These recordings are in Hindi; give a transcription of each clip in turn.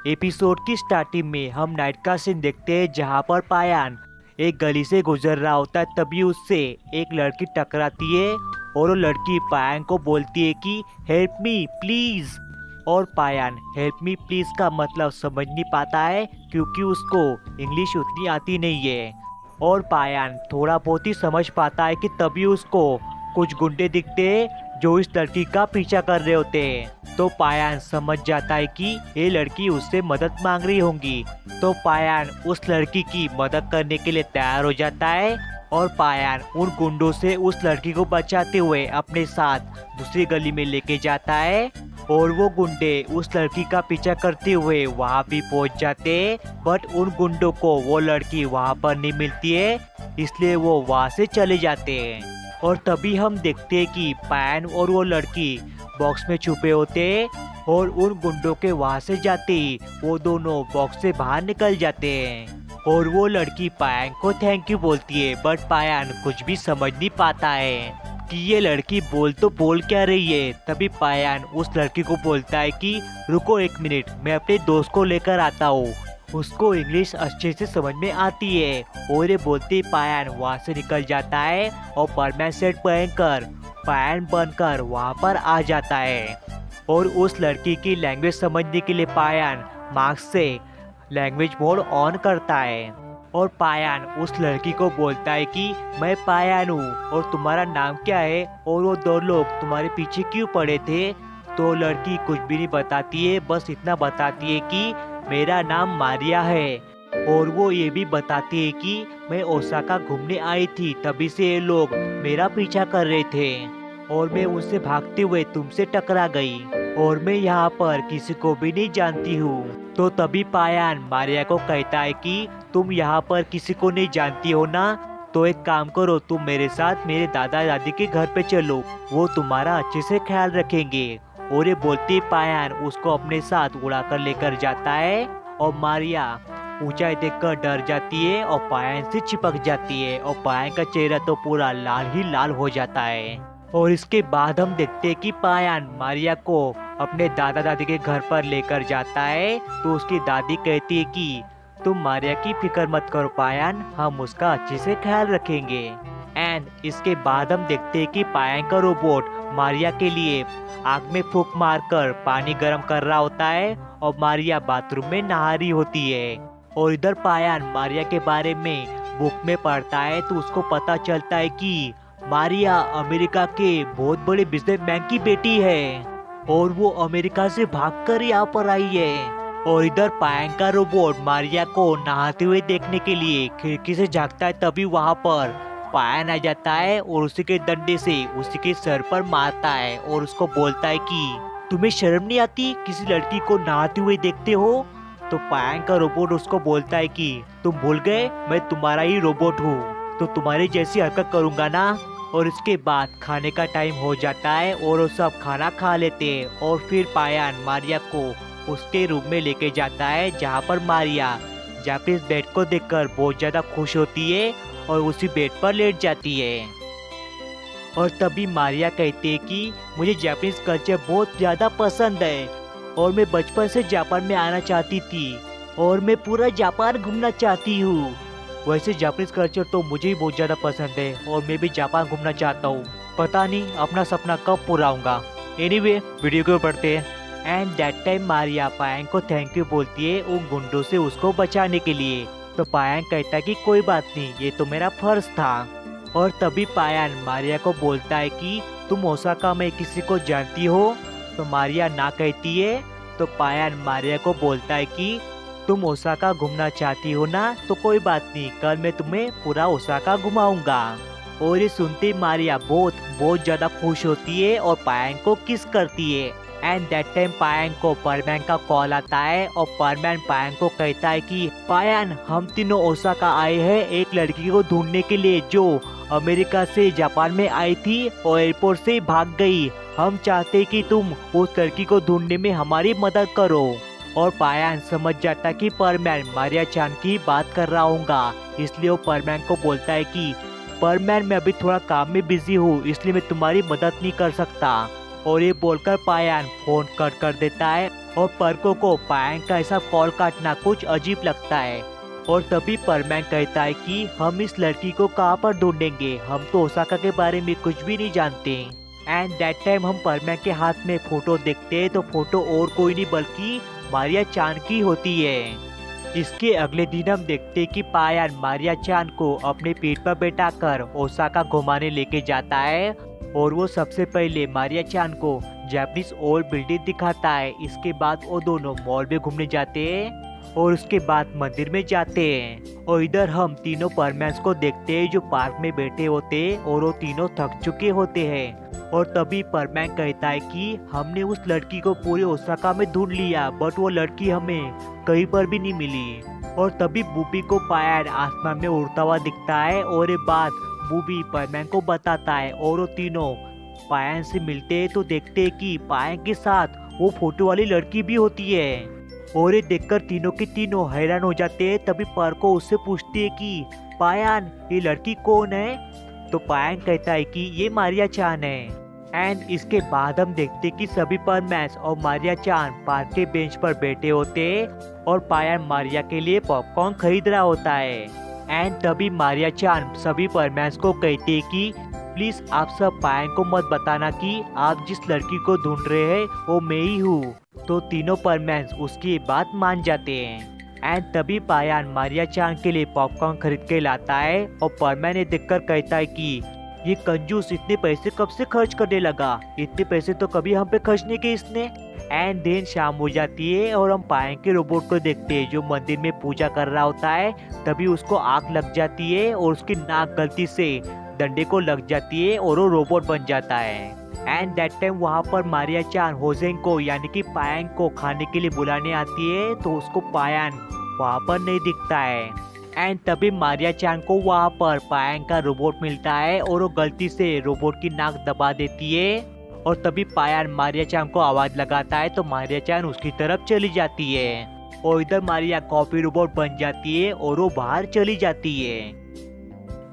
एपिसोड की स्टार्टिंग में हम नाइट का सीन देखते हैं जहाँ पर पायान एक गली से गुजर रहा होता है। तभी उससे एक लड़की टकराती है और वो लड़की पायान को बोलती है कि हेल्प मी प्लीज। और पायान हेल्प मी प्लीज का मतलब समझ नहीं पाता है क्योंकि उसको इंग्लिश उतनी आती नहीं है। और पायान थोड़ा बहुत ही समझ पाता है कि तभी उसको कुछ गुंडे दिखते हैं जो इस लड़की का पीछा कर रहे होते हैं। तो पायान समझ जाता है कि ये लड़की उससे मदद मांग रही होंगी। तो पायान उस लड़की की मदद करने के लिए तैयार हो जाता है और पायान उन गुंडों से उस लड़की को बचाते हुए अपने साथ दूसरी गली में लेके जाता है। और वो गुंडे उस लड़की का पीछा करते हुए वहाँ भी पहुँच जाते हैं, बट उन गुंडों को वो लड़की वहाँ पर नहीं मिलती है, इसलिए वो वहाँ से चले जाते हैं। और तभी हम देखते हैं कि पायान और वो लड़की बॉक्स में छुपे होते हैं और उन गुंडों के वहां से जाते ही वो दोनों बॉक्स से बाहर निकल जाते हैं। और वो लड़की पायान को थैंक यू बोलती है, बट पायान कुछ भी समझ नहीं पाता है कि ये लड़की बोल क्या रही है। तभी पायान उस लड़की को बोलता है कि रुको एक मिनट, मैं अपने दोस्त को लेकर आता हूँ, उसको इंग्लिश अच्छे से समझ में आती है। और ये बोलते ही पायान वहाँ से निकल जाता है और परमानेंट सेट पहनकर पायान बनकर वहाँ पर आ जाता है। और उस लड़की की लैंग्वेज समझने के लिए पायान मार्क्स से लैंग्वेज मोड ऑन करता है। और पायान उस लड़की को बोलता है कि मैं पायान हूँ और तुम्हारा नाम क्या है और वो दो लोग तुम्हारे पीछे क्यों पड़े थे। तो लड़की कुछ भी नहीं बताती है, बस इतना बताती है कि मेरा नाम मारिया है। और वो ये भी बताती है कि मैं ओसाका घूमने आई थी, तभी से ये लोग मेरा पीछा कर रहे थे और मैं उनसे भागते हुए तुमसे टकरा गई और मैं यहाँ पर किसी को भी नहीं जानती हूँ। तो तभी पायान मारिया को कहता है कि तुम यहाँ पर किसी को नहीं जानती हो ना, तो एक काम करो, तुम मेरे साथ मेरे दादा दादी के घर पे चलो, वो तुम्हारा अच्छे से ख्याल रखेंगे। और ये बोलते पायान उसको अपने साथ उड़ाकर लेकर जाता है और मारिया ऊंचाई देखकर डर जाती है और पायान से चिपक जाती है और पायान का चेहरा तो पूरा लाल ही लाल हो जाता है। और इसके बाद हम देखते हैं कि पायान मारिया को अपने दादा दादी के घर पर लेकर जाता है। तो उसकी दादी कहती है कि तुम मारिया की फिक्र मत करो पायान, हम उसका अच्छे से ख्याल रखेंगे। एंड इसके बाद हम देखते हैं कि पायान का रोबोट मारिया के लिए आग में फूंक मारकर पानी गर्म कर रहा होता है और मारिया बाथरूम में नहा रही होती है। और इधर पायान मारिया के बारे में बुक में पढ़ता है तो उसको पता चलता है कि मारिया अमेरिका के बहुत बड़े बिजनेसमैन की बेटी है और वो अमेरिका से भागकर यहाँ पर आई है। और इधर पायान का रोबोट मारिया को नहाते हुए देखने के लिए खिड़की से झांकता है, तभी वहाँ पर पायान आ जाता है और उसी के डंडे से उसी के सर पर मारता है और उसको बोलता है कि तुम्हें शर्म नहीं आती, किसी लड़की को नहाते हुए देखते हो। तो पायान का रोबोट उसको बोलता है कि तुम भूल गए मैं तुम्हारा ही रोबोट हूँ, तो तुम्हारी जैसी हरकत करूंगा ना। और इसके बाद खाने का टाइम हो जाता है और वो सब खाना खा लेते हैं और फिर पायान मारिया को उसके रूम में लेके जाता है जहाँ पर मारिया जापानीज बेड को देखकर बहुत ज्यादा खुश होती है और उसी बेड पर लेट जाती है। और तभी मारिया कहती है कि मुझे जापानीज कल्चर बहुत ज्यादा पसंद है और मैं बचपन से जापान में आना चाहती थी और मैं पूरा जापान घूमना चाहती हूँ। वैसे जापानीज कल्चर तो मुझे ही बहुत ज़्यादा पसंद है और मैं भी जापान घूमना चाहता हूँ, पता नहीं अपना सपना कब पूरा होगा। एनीवे वीडियो को पढ़ते हैं। एंड दैट टाइम मारिया पायान को थैंक यू बोलती है उन गुंडों से उसको बचाने के लिए। तो पायान कहता है कि कोई बात नहीं, ये तो मेरा फर्ज था। और तभी पायान मारिया को बोलता है कि तुम ओसाका में किसी को जानती हो। तो मारिया ना कहती है। तो पायान मारिया को बोलता है कि तुम ओसाका घूमना चाहती हो ना, तो कोई बात नहीं, कल मैं तुम्हें पूरा ओसाका घुमाऊंगा। और ये सुनते मारिया बहुत ज्यादा खुश होती है और पायान को किस करती है। एंड दैट टाइम पायान को परमैन का कॉल आता है और परमैन पायान को कहता है कि पायान हम तीनों ओसाका आए हैं एक लड़की को ढूंढने के लिए जो अमेरिका से जापान में आई थी और एयरपोर्ट से भाग गई। हम चाहते कि तुम उस लड़की को ढूंढने में हमारी मदद करो। और पायान समझ जाता कि परमैन मारिया चान की बात कर रहा होगा, इसलिए वो परमैन को बोलता है कि परमैन मैं अभी थोड़ा काम में बिजी हूँ इसलिए मैं तुम्हारी मदद नहीं कर सकता। और ये बोलकर पायान फोन कट कर देता है और पर्को को पायान का ऐसा कॉल काटना कुछ अजीब लगता है। और तभी परमैन कहता है कि हम इस लड़की को कहाँ पर ढूंढेंगे, हम तो ओसाका के बारे में कुछ भी नहीं जानते। एंड दैट टाइम हम परमैन के हाथ में फोटो देखते हैं तो फोटो और कोई नहीं बल्कि मारिया चान की होती है। इसके अगले दिन हम देखते हैं कि पायान मारिया चान को अपने पीठ पर बैठाकर ओसाका घुमाने लेके जाता है और वो सबसे पहले मारिया चान को जापानीज ओल्ड बिल्डिंग दिखाता है। इसके बाद वो दोनों मॉल में घूमने जाते हैं और उसके बाद मंदिर में जाते हैं। और इधर हम तीनों परमैन्स को देखते हैं जो पार्क में बैठे होते हैं और वो तीनों थक चुके होते हैं। और तभी परमैन कहता है कि हमने उस लड़की को पूरे ओसाका में ढूंढ लिया बट वो लड़की हमें कहीं पर भी नहीं मिली। और तभी बूबी को पायान आसमान में उड़ता हुआ दिखता है और ये बात बूबी परमैन को बताता है और वो तीनों पायान से मिलते हैं तो देखते हैं कि पायान के साथ वो फोटो वाली लड़की भी होती है। और ये देखकर तीनों के तीनों हैरान हो जाते हैं। तभी पर्को उससे पूछती है कि पायान ये लड़की कौन है। तो पायान कहता है कि ये मारिया चान है। एंड इसके बाद हम देखते कि सभी परमैन्स और मारिया चान पार्क के बेंच पर बैठे होते हैं और पायान मारिया के लिए पॉपकॉर्न खरीद रहा होता है। एंड तभी मारिया चान सभी परमैन्स को कहती है कि प्लीज आप सब पायान को मत बताना कि आप जिस लड़की को ढूंढ रहे हैं वो मैं ही हूँ। तो तीनों परमैन्स उसकी बात मान जाते हैं। एंड तभी पायान मारिया चान के लिए पॉपकॉर्न खरीद के लाता है और परमैन ये देखकर कहता है कि ये कंजूस इतने पैसे कब से खर्च करने लगा, इतने पैसे तो कभी हम पे खर्च नहीं किए इसने। एंड देन शाम हो जाती है और हम पायान के रोबोट को देखते हैं जो मंदिर में पूजा कर रहा होता है। तभी उसको आग लग जाती है और उसकी नाक गलती से डंडे को लग जाती है और वो रोबोट बन जाता है। एंड दैट टाइम वहाँ पर मारिया चान होजेन को यानी कि पायान को खाने के लिए बुलाने आती है तो उसको पायान वहाँ पर नहीं दिखता है। एंड तभी मारिया चान को वहाँ पर पायान का रोबोट मिलता है और वो गलती से रोबोट की नाक दबा देती है। और तभी पायान मारिया चान को आवाज लगाता है तो मारिया चान उसकी तरफ चली जाती है और इधर मारिया कॉपी रोबोट बन जाती है और वो बाहर चली जाती है।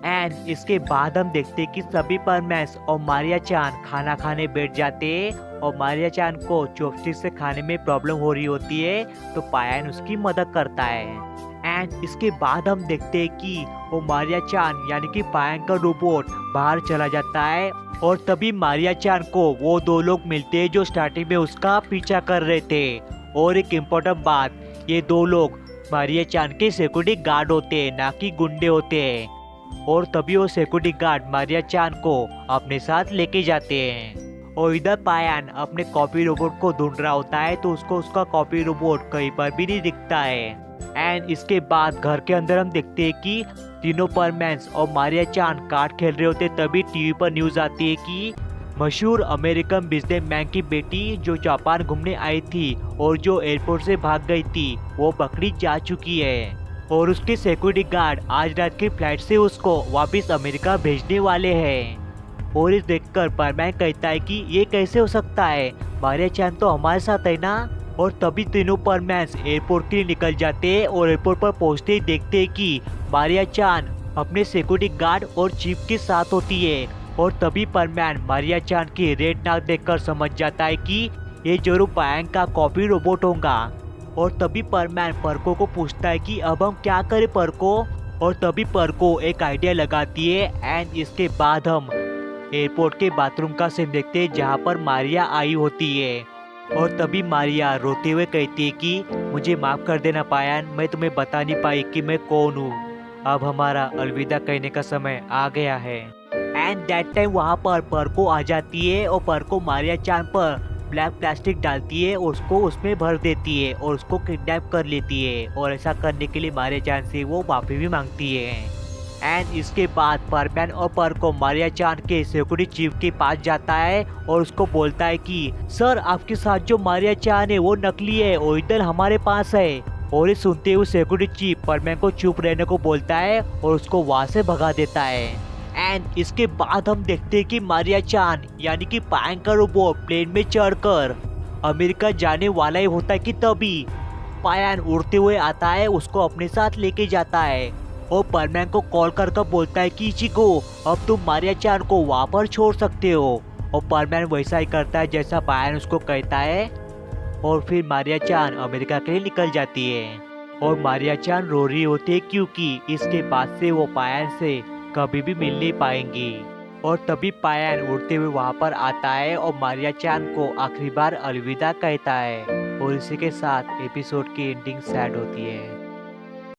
एंड इसके बाद हम देखते हैं कि सभी परमैन्स और मारिया चान खाना खाने बैठ जाते हैं और मारिया चान को चॉपस्टिक से खाने में प्रॉब्लम हो रही होती है तो पायान उसकी मदद करता है। एंड इसके बाद हम देखते हैं कि वो मारिया चान यानी कि पायान का रोबोट बाहर चला जाता है और तभी मारिया चान को वो दो लोग मिलते हैं जो स्टार्टिंग में उसका पीछा कर रहे थे। और एक इम्पोर्टेंट बात, ये दो लोग मारिया चान के सिक्योरिटी गार्ड होते हैं ना कि गुंडे होते हैं। और तभी वो सिक्योरिटी गार्ड मारिया चान को अपने साथ लेके जाते हैं। और इधर पायान अपने कॉपी रोबोट को ढूंढ रहा होता है तो उसको उसका कॉपी रोबोट कहीं पर भी नहीं दिखता है। एंड इसके बाद घर के अंदर हम देखते हैं कि तीनों परमैन्स और मारिया चान कार्ड खेल रहे होते। तभी टीवी पर न्यूज आती है कि मशहूर अमेरिकन बिजनेसमैन की बेटी जो जापान घूमने आई थी और जो एयरपोर्ट से भाग गई थी वो पकड़ी जा चुकी है और उसके सिक्योरिटी गार्ड आज रात की फ्लाइट से उसको वापस अमेरिका भेजने वाले हैं। और इस देखकर परमैन कहता है कि ये कैसे हो सकता है, मारिया चान तो हमारे साथ है ना। और तभी तीनों परमैन्स एयरपोर्ट के लिए निकल जाते हैं और एयरपोर्ट पर पहुंचते ही देखते हैं कि मारिया चान अपने सिक्योरिटी गार्ड और चीफ के साथ होती है। और तभी परमैन मारिया चान की रेड नाक देखकर समझ जाता है कि ये जरूर पायान का कॉपी रोबोट होगा। और तभी परमैन पर्को को पूछता है कि अब हम क्या करें पर्को। और तभी पर्को एक आइडिया लगाती है। एंड इसके बाद हम एयरपोर्ट के बाथरूम का सीन देखते हैं जहाँ पर मारिया आई होती है। और तभी मारिया रोते हुए कहती है कि मुझे माफ कर देना पायान, मैं तुम्हें बता नहीं पाई कि मैं कौन हूँ। अब हमारा अलविदा कहने का समय आ गया है। एंड दैट टाइम वहाँ पर पर्को आ जाती है और पर्को मारिया चान पर ब्लैक प्लास्टिक डालती है और उसको उसमें भर देती है और उसको किडनैप कर लेती है। और ऐसा करने के लिए मारिया चान से वो माफी भी मांगती है। एंड इसके बाद परमैन और पर्को मारिया चान के सिक्योरिटी चीफ के पास जाता है और उसको बोलता है कि सर आपके साथ जो मारिया चान है वो नकली है, ओरिजिनल हमारे पास है। और ये सुनते हुए सिक्योरिटी चीफ परमैन को चुप रहने को बोलता है और उसको वहाँ से भगा देता है। एंड इसके बाद हम देखते हैं कि मारिया चान यानी कि पायान का रोबोट प्लेन में चढ़कर अमेरिका जाने वाला ही होता है कि तभी पायान उड़ते हुए आता है, उसको अपने साथ लेके जाता है और परमैन को कॉल कर बोलता है कि इचिको अब तुम मारिया चान को वहाँ पर छोड़ सकते हो। और पायन वैसा ही करता है जैसा पायन उसको कहता है। और फिर मारिया चान अमेरिका के लिए निकल जाती है। और मारिया चान रो रही होती है क्योंकि इसके बाद से वो पायन से कभी भी मिल नहीं पाएंगी। और तभी पायन उड़ते हुए वहां पर आता है और मारिया चान को आखिरी बार अलविदा कहता है। और इसी के साथ एपिसोड की एंडिंग सैड होती है।